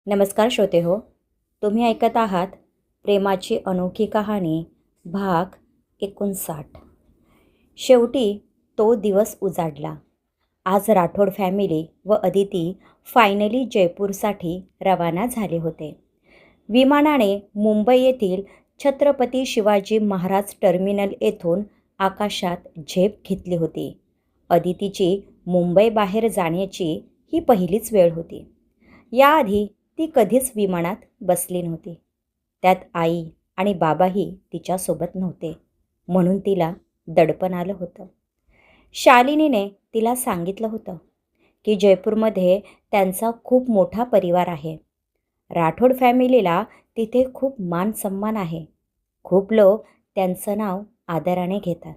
नमस्कार श्रोते हो. तुम्ही ऐकत आहात प्रेमाची अनोखी कहाणी भाग 59. शेवटी तो दिवस उजाडला. आज राठोड फॅमिली व अदिती फायनली जयपूरसाठी रवाना झाले होते. विमानाने मुंबई येथील छत्रपती शिवाजी महाराज टर्मिनल येथून आकाशात झेप घेतली होती. अदितीची मुंबई बाहेर जाण्याची ही पहिलीच वेळ होती. याआधी ती कधीच विमानात बसली नव्हती. त्यात आई आणि बाबाही तिच्यासोबत नव्हते, म्हणून तिला दडपण आलं होतं. शालिनीने तिला सांगितलं होतं की जयपूरमध्ये त्यांचा खूप मोठा परिवार आहे. राठोड फॅमिलीला तिथे खूप मान सन्मान आहे. खूप लोक त्यांचं नाव आदराने घेतात.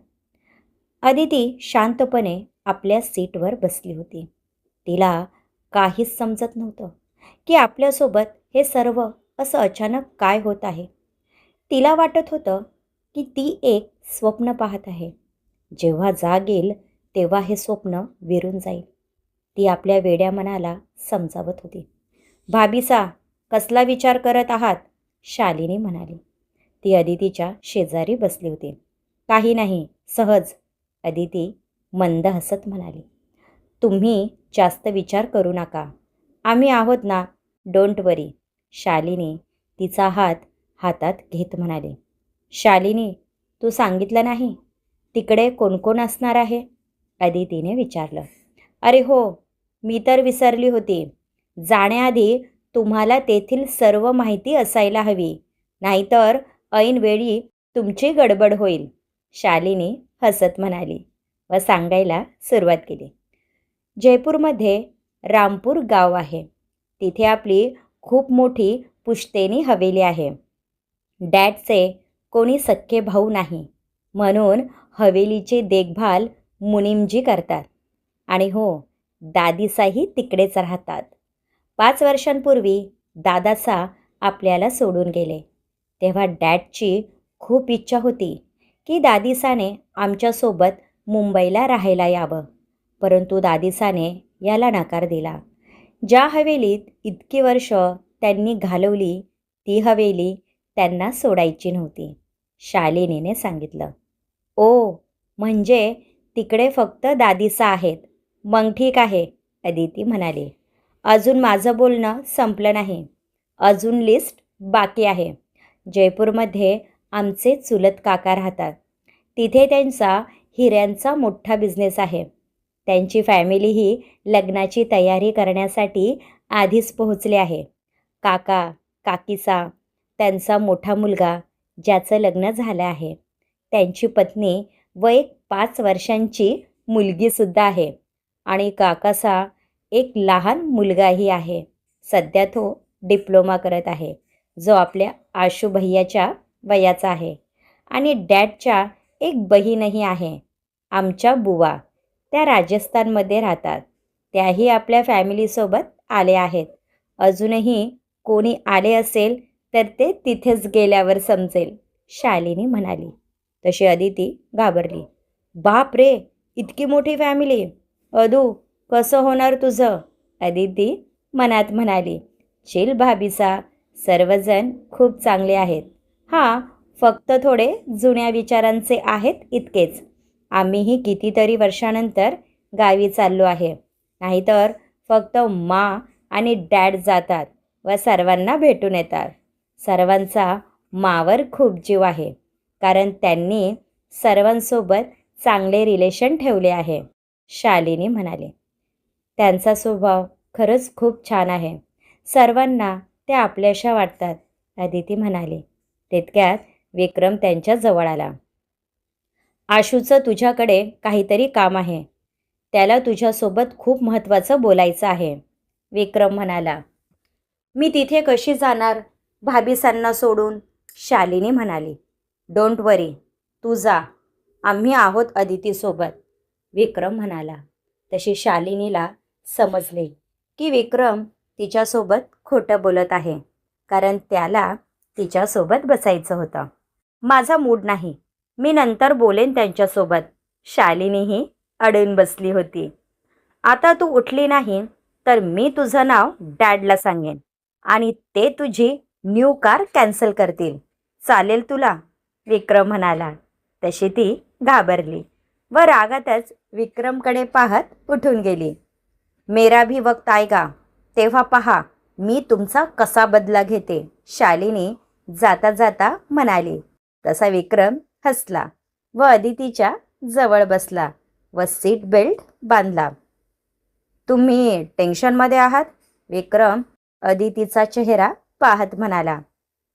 अदिती शांतपणे आपल्या सीटवर बसली होती. तिला काहीच समजत नव्हतं की आपल्यासोबत हे सर्व असं अचानक काय होत आहे. तिला वाटत होतं की ती एक स्वप्न पाहत आहे. जेव्हा जाग येईल तेव्हा हे स्वप्न विरून जाईल. ती आपल्या वेड्या मनाला समजावत होती. भाभीसा, कसला विचार करत आहात? शालिनी म्हणाली. ती अदितीच्या शेजारी बसली होती. काही नाही, सहज, अदिती मंद हसत म्हणाली. तुम्ही जास्त विचार करू नका. आम्ही आहोत ना, डोंट वरी. शालिनी तिचा हात हातात घेत म्हणाली. शालिनी, तू सांगितलं नाही तिकडे कोण कोण असणार आहे? अदितीने विचारलं. अरे हो, मी तर विसरली होती. जाण्याआधी तुम्हाला तेथील सर्व माहिती असायला हवी, नाहीतर ऐनवेळी तुमची गडबड होईल. शालिनी हसत म्हणाली व सांगायला सुरुवात केली. जयपूरमध्ये रामपूर गाव आहे. तिथे आपली खूप मोठी पुश्तैनी हवेली आहे. डॅडचे कोणी सख्खे भाऊ नाही, म्हणून हवेलीची देखभाल मुनीमजी करतात. आणि हो, दादीसाही तिकडेच राहतात. 5 वर्षांपूर्वी दादासा आपल्याला सोडून गेले. तेव्हा डॅडची खूप इच्छा होती की दादीसाने आमच्यासोबत मुंबईला राहायला यावं, परंतु दादीसाने याला नकार दिला. ज्या हवेलीत इतकी वर्ष त्यांनी घालवली ती हवेली त्यांना सोडायची नव्हती. शालिनीने सांगितलं. ओ, म्हणजे तिकडे फक्त दादीसा आहेत. मग ठीक आहे, अदिती म्हणाली. अजून माझं बोलणं संपलं नाही. अजून लिस्ट बाकी आहे. जयपूरमध्ये आमचे चुलत काका राहतात. तिथे त्यांचा हिऱ्यांचा मोठा बिझनेस आहे. त्यांची फॅमिलीही लग्नाची तयारी करण्यासाठी आधीच पोहोचली आहे. काका, काकीचा, त्यांचा मोठा मुलगा ज्याचं लग्न झालं आहे, त्यांची पत्नी व एक 5 वर्षांची मुलगीसुद्धा आहे. आणि काकाचा एक लहान मुलगाही आहे. सध्या तो डिप्लोमा करत आहे, जो आपल्या आशू भैयाच्या वयाचा आहे. आणि डॅडच्या एक बहीणही आहे, आमच्या बुवा. त्या राजस्थानमध्ये राहतात. त्याही आपल्या फॅमिलीसोबत आले आहेत. अजूनही कोणी आले असेल तर ते तिथेच गेल्यावर समजेल, शालिनी म्हणाली. तशी अदिती घाबरली. बाप रे, इतकी मोठी फॅमिली! अदू, कसं होणार तुझं? अदिती मनात म्हणाली. चिल भाभीसा, सर्वजण खूप चांगले आहेत. हां, फक्त थोडे जुन्या विचारांचे आहेत इतकेच. आम्हीही कितीतरी वर्षानंतर गावी चाललो आहे. नाहीतर फक्त मा आणि डॅड जातात व सर्वांना भेटून येतात. सर्वांचा मावर खूप जीव आहे, कारण त्यांनी सर्वांसोबत चांगले रिलेशन ठेवले आहे, शालिनी म्हणाले. त्यांचा स्वभाव खरंच खूप छान आहे. सर्वांना ते आपल्याशा वाटतात, अदिती म्हणाली. तितक्यात विक्रम त्यांच्या जवळ आला. आशूचं तुझ्याकडे काहीतरी काम आहे. त्याला तुझ्यासोबत खूप महत्त्वाचं बोलायचं आहे, विक्रम म्हणाला. मी तिथे कशी जाणार भाभीसांना सोडून? शालिनी म्हणाली. डोंट वरी, तू जा. आम्ही आहोत अदितीसोबत, विक्रम म्हणाला. तशी शालिनीला समजले की विक्रम तिच्यासोबत खोटं बोलत आहे, कारण त्याला तिच्यासोबत बसायचं होतं. माझा मूड नाही, मी नंतर बोलेन त्यांच्यासोबत, शालिनीही अडून बसली होती. आता तू उठली नाही तर मी तुझं नाव डॅडला सांगेन आणि ते तुझी न्यू कार कॅन्सल करतील. चालेल तुला? विक्रम म्हणाला. तशी ती घाबरली व रागातच विक्रमकडे पाहत उठून गेली. मेरा भी वक्त आएगा, तेव्हा पहा मी तुमचा कसा बदला घेते, शालिनी जाता जाता म्हणाली. तसा विक्रम हसला व अदितीच्या जवळ बसला व सीट बेल्ट बांधला. तुम्ही टेन्शनमध्ये आहात? विक्रम अदितीचा चेहरा पाहत म्हणाला.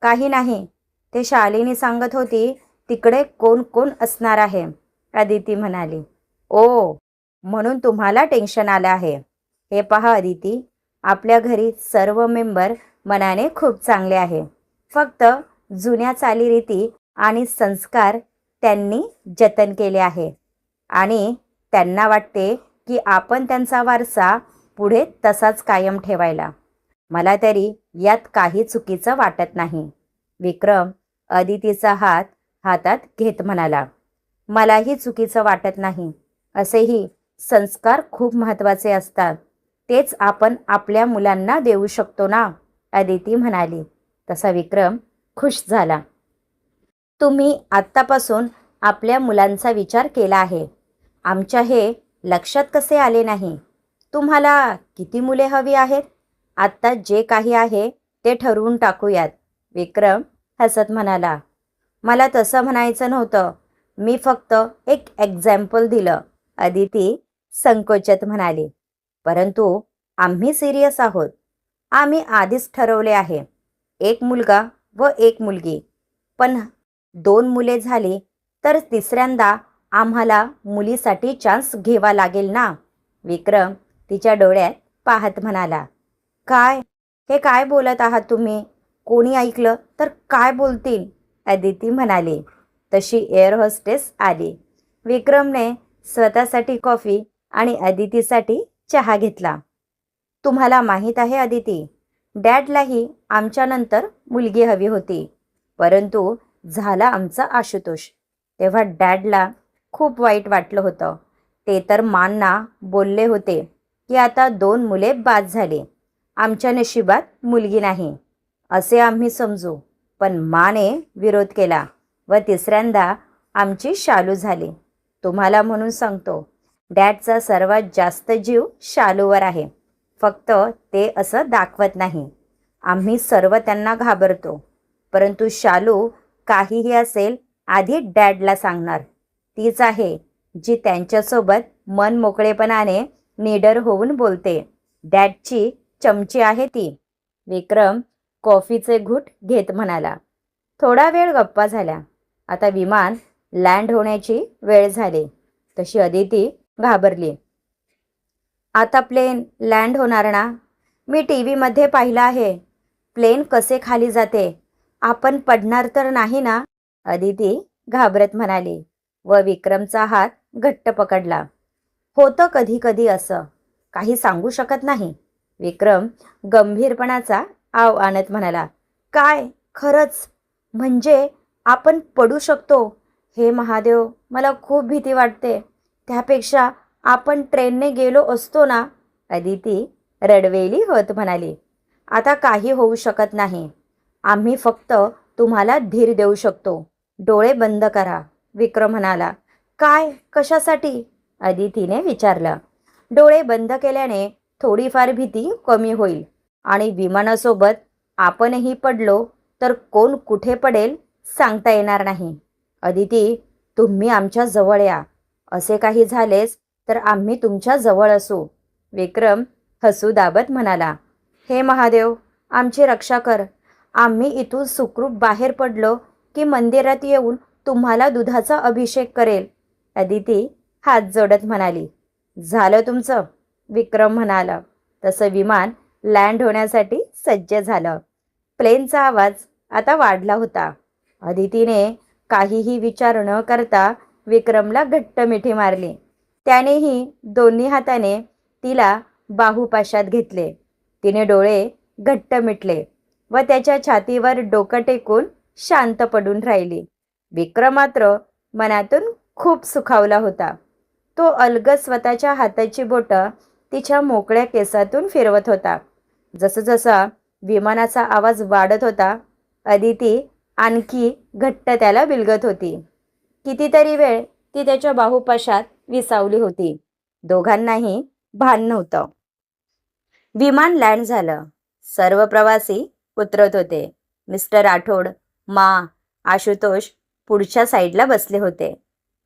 काही नाही, ते शालिनी सांगत होती तिकडे कोण कोण असणार आहे, अदिती म्हणाली. ओ, म्हणून तुम्हाला टेन्शन आलं आहे. हे पहा अदिती, आपल्या घरी सर्व मेंबर मनाने खूप चांगले आहे. फक्त जुन्या चालीरीती आणि संस्कार त्यांनी जतन केले आहे आणि त्यांना वाटते की आपण त्यांचा वारसा पुढे तसाच कायम ठेवायला. मला तरी यात काही चुकीचं वाटत नाही. विक्रम अदितीचा हात हातात घेत म्हणाला. मलाही चुकीचं वाटत नाही. असेही संस्कार खूप महत्त्वाचे असतात. तेच आपण आपल्या मुलांना देऊ शकतो ना, अदिती म्हणाली. तसा विक्रम खुश झाला. तुम्ही आत्तापासून आपल्या मुलांचा विचार केला आहे. आमच्या हे लक्षात कसे आले नाही? तुम्हाला किती मुले हवी आहेत? आत्ता जे काही आहे ते ठरवून टाकूयात, विक्रम हसत म्हणाला. मला तसं म्हणायचं नव्हतं. मी फक्त एक एक्झॅम्पल दिलं, अदिती संकोचत म्हणाली. परंतु आम्ही सिरियस आहोत. आम्ही आधीच ठरवले आहे, एक मुलगा व एक मुलगी. पण 2 मुले झाली तर तिसऱ्यांदा आम्हाला मुलीसाठी चान्स घ्यावा लागेल ना, विक्रम तिच्या डोळ्यात पाहत म्हणाला. काय, हे काय बोलत आहात तुम्ही? कोणी ऐकलं तर काय बोलतील, अदिती म्हणाली. तशी एअर होस्टेस आली. विक्रमने स्वतःसाठी कॉफी आणि अदितीसाठी चहा घेतला. तुम्हाला माहीत आहे अदिती, डॅडलाही आमच्यानंतर मुलगी हवी होती, परंतु झाला आमचा आशुतोष. तेव्हा डॅडला खूप वाईट वाटलं होतं. ते तर मांना बोलले होते की आता 2 मुले बाद झाले. आमच्या नशिबात मुलगी नाही असे आम्ही समजू. पण माने विरोध केला व तिसऱ्यांदा आमची शालू झाली. तुम्हाला म्हणून सांगतो, डॅडचा सर्वात जास्त जीव शालूवर आहे. फक्त ते असं दाखवत नाही. आम्ही सर्व त्यांना घाबरतो, परंतु शालू काहीही असेल आधी डॅडला सांगणार. तीच आहे जी त्यांच्यासोबत मन मोकळेपणाने निडर होऊन बोलते. डॅडची चमची आहे ती, विक्रम कॉफीचे घूट घेत म्हणाला. थोडा वेळ गप्पा झाल्या. आता विमान लँड होण्याची वेळ झाली. तशी अदिती घाबरली. आता प्लेन लँड होणार ना? मी टी व्हीमध्ये पाहिलं आहे. प्लेन कसे खाली जाते. आपण पडणार तर नाही ना, अदिती घाबरत म्हणाली व विक्रमचा हात घट्ट पकडला. होतं कधी कधी असं, काही सांगू शकत नाही, विक्रम गंभीरपणाचा आव आणत म्हणाला. काय, खरंच? म्हणजे आपण पडू शकतो? हे महादेव, मला खूप भीती वाटते. त्यापेक्षा आपण ट्रेनने गेलो असतो ना, अदिती रडवेली होत म्हणाली. आता काही होऊ शकत नाही. आम्ही फक्त तुम्हाला धीर देऊ शकतो. डोळे बंद करा, विक्रम म्हणाला. काय, कशासाठी, अदितीने विचारलं. डोळे बंद केल्याने थोडीफार भीती कमी होईल आणि विमानासोबत आपणही पडलो तर कोण कुठे पडेल सांगता येणार नाही. अदिती, तुम्ही आमच्या जवळ या. असे काही झालेच तर आम्ही तुमच्या जवळ असू, विक्रम हसू दाबत म्हणाला. हे महादेव, आमची रक्षा कर. आम्ही इथून सुखरूप बाहेर पडलो की मंदिरात येऊन तुम्हाला दुधाचा अभिषेक करेल, अदिती हात जोडत म्हणाली. झालं तुमचं, विक्रम म्हणाला. तसं विमान लँड होण्यासाठी सज्ज झालं. प्लेनचा आवाज आता वाढला होता. अदितीने काहीही विचार न करता विक्रमला घट्ट मिठी मारली. त्यानेही दोन्ही हाताने तिला बाहुपाशात घेतले. तिने डोळे घट्ट मिटले व त्याच्या छातीवर डोकं टेकून शांत पडून राहिली. विक्रम मात्र मनातून खूप सुखावला होता. तो अलगद स्वतःच्या हाताची बोटं तिच्या मोकळ्या केसातून फिरवत होता. जसजसा विमानाचा आवाज वाढत होता. अदिती आणखी घट्ट त्याला बिलगत होती. कितीतरी वेळ ती त्याच्या बाहुपाशात विसावली होती. दोघांनाही भान नव्हतं. विमान लँड झालं. सर्व प्रवासी उतरत होते. मिस्टर राठोड, मा, आशुतोष पुढच्या साईडला बसले होते.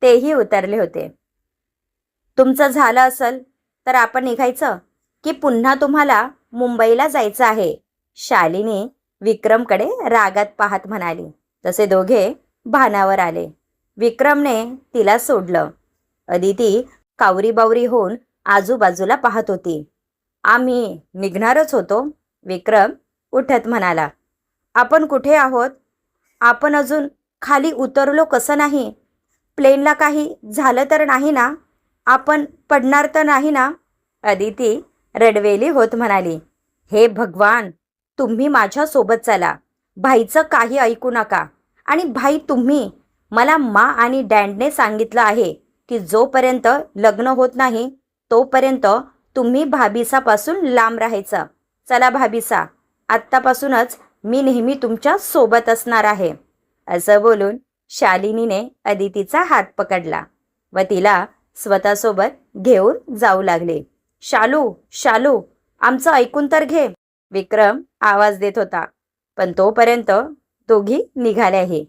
तेही उतरले होते. तुमचं झालं असेल तर आपण निघायचं की पुन्हा तुम्हाला मुंबईला जायचं आहे? शालिनी विक्रमकडे रागात पाहत म्हणाली. तसे दोघे भानावर आले. विक्रमने तिला सोडलं. अदिती कावरीबावरी होऊन आजूबाजूला पाहत होती. आम्ही निघणारच होतो, विक्रम उठत म्हणाला. आपण कुठे आहोत? आपण अजून खाली उतरलो कसं नाही? प्लेनला काही झालं तर नाही ना? आपण पडणार तर नाही ना? अदिती रडवेली होत म्हणाली. हे भगवान, तुम्ही माझ्यासोबत चला. भाईचं काही ऐकू नका. आणि भाई, तुम्ही मला मा आणि डॅडने सांगितलं आहे की जोपर्यंत लग्न होत नाही तोपर्यंत तुम्ही भाभीसापासून लांब राहायचं. चला भाभीसा, आत्तापासूनच मी नेहमी तुमच्या सोबत असणार आहे. असं बोलून शालिनीने अदितीचा हात पकडला व तिला स्वतःसोबत घेऊन जाऊ लागले. शालू, शालू, आमचं ऐकून तर घे, विक्रम आवाज देत होता. पण तोपर्यंत दोघी निघाल्याही.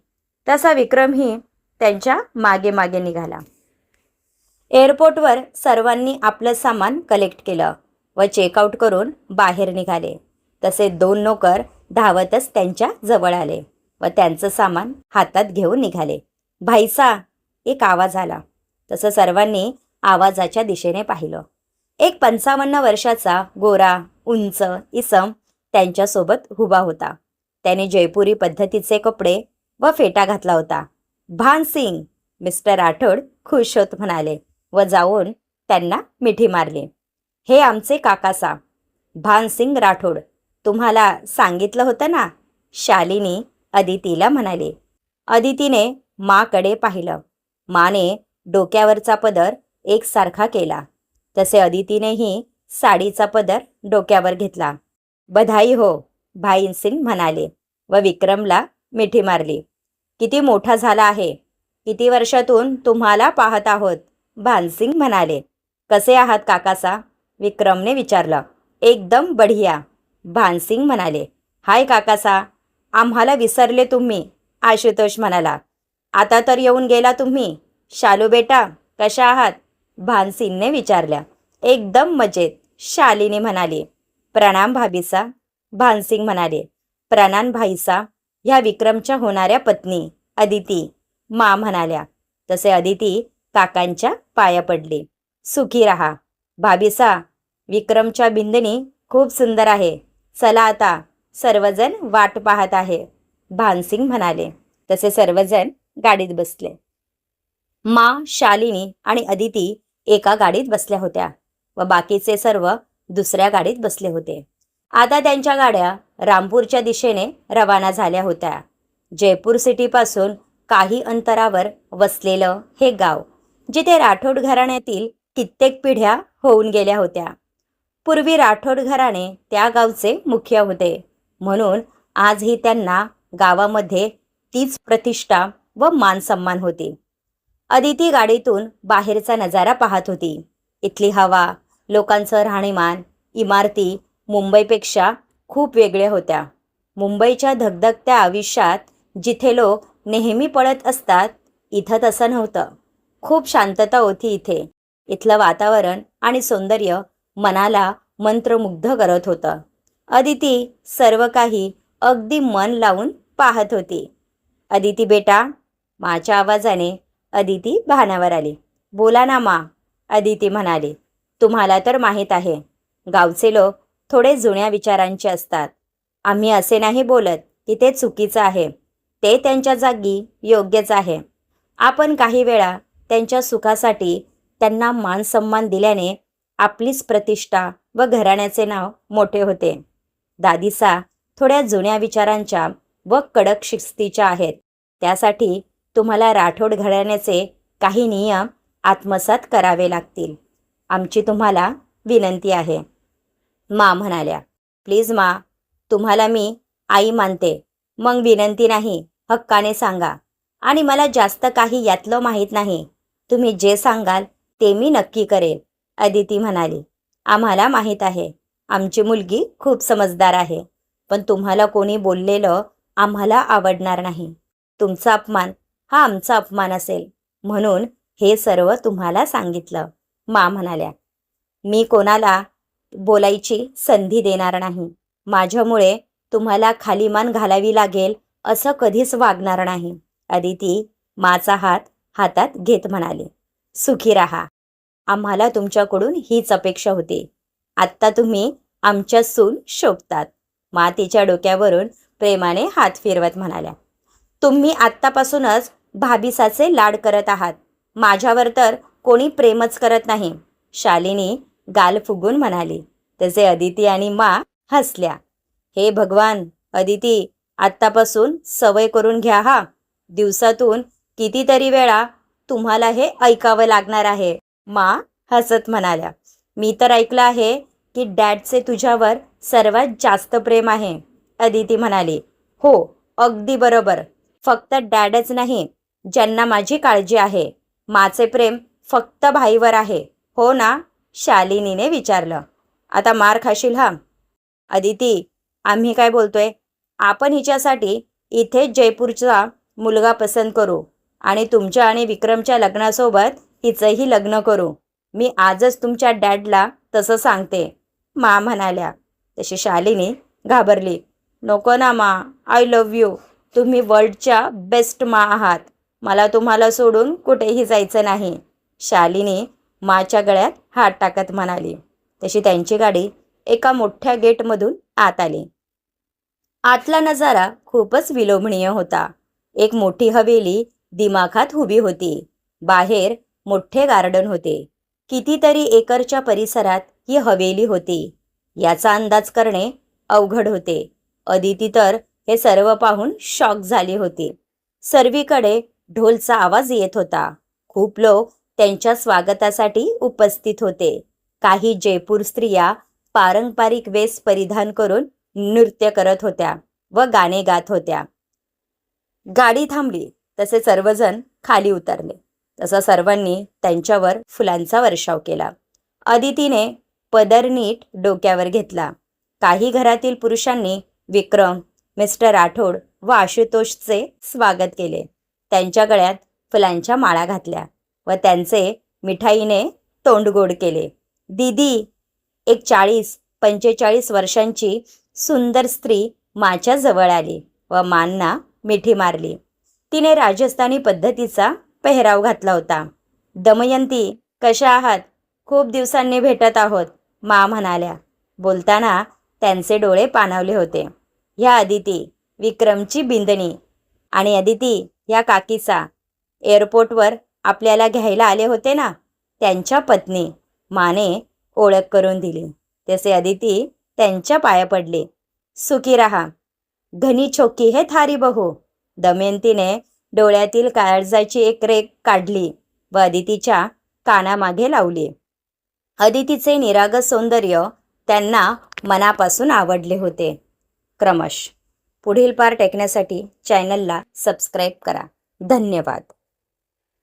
तसा विक्रमही त्यांच्या मागे मागे निघाला. एअरपोर्टवर सर्वांनी आपलं सामान कलेक्ट केलं व चेकआउट करून बाहेर निघाले. तसे 2 नोकर धावतच त्यांच्या जवळ आले व त्यांचं सामान हातात घेऊन निघाले. भाईसा, एक आवाज आला. तसं सर्वांनी आवाजाच्या दिशेने पाहिलं. एक 55 वर्षाचा गोरा उंच इसम त्यांच्यासोबत उभा होता. त्याने जयपुरी पद्धतीचे कपडे व फेटा घातला होता. भानसिंग, मिस्टर राठोड खुश होत म्हणाले व जाऊन त्यांना मिठी मारली. हे आमचे काकासा, भानसिंग राठोड. तुम्हाला सांगितलं होतं ना, शालिनी अदितीला म्हणाले. अदितीने माकडे पाहिलं. माने डोक्यावरचा पदर एकसारखा केला. तसे अदितीनेही साडीचा पदर डोक्यावर घेतला. बधाई हो, भाईसिंग म्हणाले व विक्रमला मिठी मारली. किती मोठा झाला आहे. किती वर्षातून तुम्हाला पाहत आहोत, भानसिंग म्हणाले. कसे आहात काकासा? विक्रमने विचारलं. एकदम बढिया, भानसिंग म्हणाले. हाय काकासा, आम्हाला विसरले तुम्ही, आशुतोष म्हणाला. आता तर येऊन गेला तुम्ही. शालू बेटा, कशा आहात? भानसिंगने विचारल्या. एकदम मजेत, शालिनी म्हणाली. प्रणाम भाभीसा, भानसिंग म्हणाले. प्रणाम भाईसा, ह्या विक्रमच्या होणाऱ्या पत्नी अदिती, मा म्हणाल्या. तसे अदिती काकांच्या पाया पडली. सुखी रहा भाभीसा, विक्रमच्या बिंदनी खूप सुंदर आहे. चला आता, सर्वजण वाट पाहत आहे, भानसिंग म्हणाले. तसे सर्वजण गाडीत बसले. मा, शालिनी आणि अदिती एका गाडीत बसल्या होत्या व बाकीचे सर्व दुसऱ्या गाडीत बसले होते. आता त्यांच्या गाड्या रामपूरच्या दिशेने रवाना झाल्या होत्या. जयपूर सिटीपासून काही अंतरावर वसलेलं हे गाव, जिथे राठोड घराण्यातील कित्येक पिढ्या होऊन गेल्या होत्या. पूर्वी राठोड घराणे त्या गावचे मुख्य होते, म्हणून आजही त्यांना गावामध्ये तीच प्रतिष्ठा व मानसन्मान होती. अदिती गाडीतून बाहेरचा नजारा पाहत होती. इथली हवा, लोकांचं राहणीमान, इमारती मुंबईपेक्षा खूप वेगळ्या होत्या. मुंबईच्या धगधगत्या आयुष्यात जिथे लोक नेहमी पळत असतात, इथं तसं नव्हतं. खूप शांतता होती इथे. इथलं वातावरण आणि सौंदर्य मनाला मंत्रमुग्ध करत होतं. अदिती सर्व काही अगदी मन लावून पाहत होती. अदिती बेटा, माच्या आवाजाने अदिती भानावर आली. बोला ना मा, अदिती म्हणाली. तुम्हाला तर माहीत आहे, गावचे लोक थोडे जुन्या विचारांचे असतात. आम्ही असे नाही बोलत की ते चुकीचं आहे. ते त्यांच्या जागी योग्यच आहे. आपण काही वेळा त्यांच्या सुखासाठी त्यांना मान सन्मान दिल्याने आपलीच प्रतिष्ठा व घराण्याचे नाव मोठे होते. दादीसा थोड्या जुन्या विचारांच्या व कडक शिस्तीच्या आहेत. त्यासाठी तुम्हाला राठोड घराण्याचे काही नियम आत्मसात करावे लागतील. आमची तुम्हाला विनंती आहे, मा म्हणाल्या. प्लीज मा, तुम्हाला मी आई मानते. मग विनंती नाही, हक्काने सांगा. आणि मला जास्त काही यातलं माहीत नाही. तुम्ही जे सांगाल ते मी नक्की करेल, अदिती म्हणाली. आम्हाला माहीत आहे, आमची मुलगी खूप समजदार आहे. पण तुम्हाला कोणी बोललेलं आम्हाला आवडणार नाही. तुमचा अपमान हा आमचा अपमान असेल, म्हणून हे सर्व तुम्हाला सांगितलं, मा म्हणाल्या. मी कोणाला बोलायची संधी देणार नाही. माझ्यामुळे तुम्हाला खाली मान घालावी लागेल असं कधीच वागणार नाही, अदिती माचा हात हातात घेत म्हणाले. सुखी राहा. आम्हाला तुमच्याकडून हीच अपेक्षा होती. आत्ता तुम्ही आमच्या सून शोभतात, मा तिच्या डोक्यावरून प्रेमाने हात फिरवत म्हणाल्या. तुम्ही आत्तापासूनच भाभिसाचे लाड करत आहात. माझ्यावर तर कोणी प्रेमच करत नाही, शालिनी गाल फुगून म्हणाली. तसे अदिती आणि मा हसल्या. हे भगवान, अदिती आत्तापासून सवय करून घ्या हा. दिवसातून कितीतरी वेळा तुम्हाला हे ऐकावं लागणार आहे, मा हसत म्हणाल्या. मी तर ऐकलं आहे की डॅडचे तुझ्यावर सर्वात जास्त प्रेम आहे, अदिती म्हणाली. हो, अगदी बरोबर. फक्त डॅडच नाही, ज्यांना माझी काळजी आहे. माचे प्रेम फक्त भाईवर आहे, हो ना, शालिनीने विचारलं. आता मार खाशील हा. अदिती, आम्ही काय बोलतोय? आपण हिच्यासाठी इथे जयपूरचा मुलगा पसंत करू आणि तुमच्या आणि विक्रमच्या लग्नासोबत हिचंही लग्न करू. मी आजच तुमच्या डॅडला तसं सांगते, मा म्हणाल्या. तशी शालिनी घाबरली. नको ना मा, आय लव्ह यू. तुम्ही वर्ल्डच्या बेस्ट मा आहात. मला तुम्हाला सोडून कुठेही जायचं नाही, शालिनी माच्या गळ्यात हात टाकत म्हणाली. तशी त्यांची गाडी एका मोठ्या गेटमधून आत आली. आतला नजारा खूपच विलोभनीय होता. एक मोठी हवेली दिमाखात उभी होती. बाहेर मोठे गार्डन होते. कितीतरी एकरच्या परिसरात ही हवेली होती. याचा अंदाज करणे अवघड होते. अदिती तर हे सर्व पाहून शॉक झाली होती. सर्वीकडे ढोलचा आवाज येत होता. खूप लोक त्यांच्या स्वागतासाठी उपस्थित होते. काही जयपूर स्त्रिया पारंपरिक वेश परिधान करून नृत्य करत होत्या व गाणे गात होत्या. गाडी थांबली तसे सर्वजण खाली उतरले. तसा सर्वांनी त्यांच्यावर फुलांचा वर्षाव केला. अदितीने पदर नीट डोक्यावर घेतला. काही घरातील पुरुषांनी विक्रम, मिस्टर राठोड व आशुतोषचे स्वागत केले. त्यांच्या गळ्यात फुलांच्या माळा घातल्या व त्यांचे मिठाईने तोंड गोड केले. दीदी, एक 40-45 वर्षांची सुंदर स्त्री माच्या जवळ आली व मांना मिठी मारली. तिने राजस्थानी पद्धतीचा पेहराव घातला होता. दमयंती, कशा आहात? खूप दिवसांनी भेटत आहोत, मा म्हणाल्या. बोलताना त्यांचे डोळे पाणावले होते. ह्या अदिती, विक्रमची बिंदणी. आणि अदिती, ह्या काकीचा एअरपोर्टवर आपल्याला घ्यायला आले होते ना, त्यांच्या पत्नी, माने ओळख करून दिली. तसे अदिती त्यांच्या पाया पडले. सुखी रहा. घनी छोकी है थारी बहू. दमयंतीने डोळ्यातील काळजाची एक रेघ काढली व अदितीच्या कानामागे लावली. अदितीचे निरागस सौंदर्य त्यांना मनापासून आवडले होते. क्रमश पुढील पार्ट ऐकण्यासाठी चॅनलला सबस्क्राईब करा. धन्यवाद.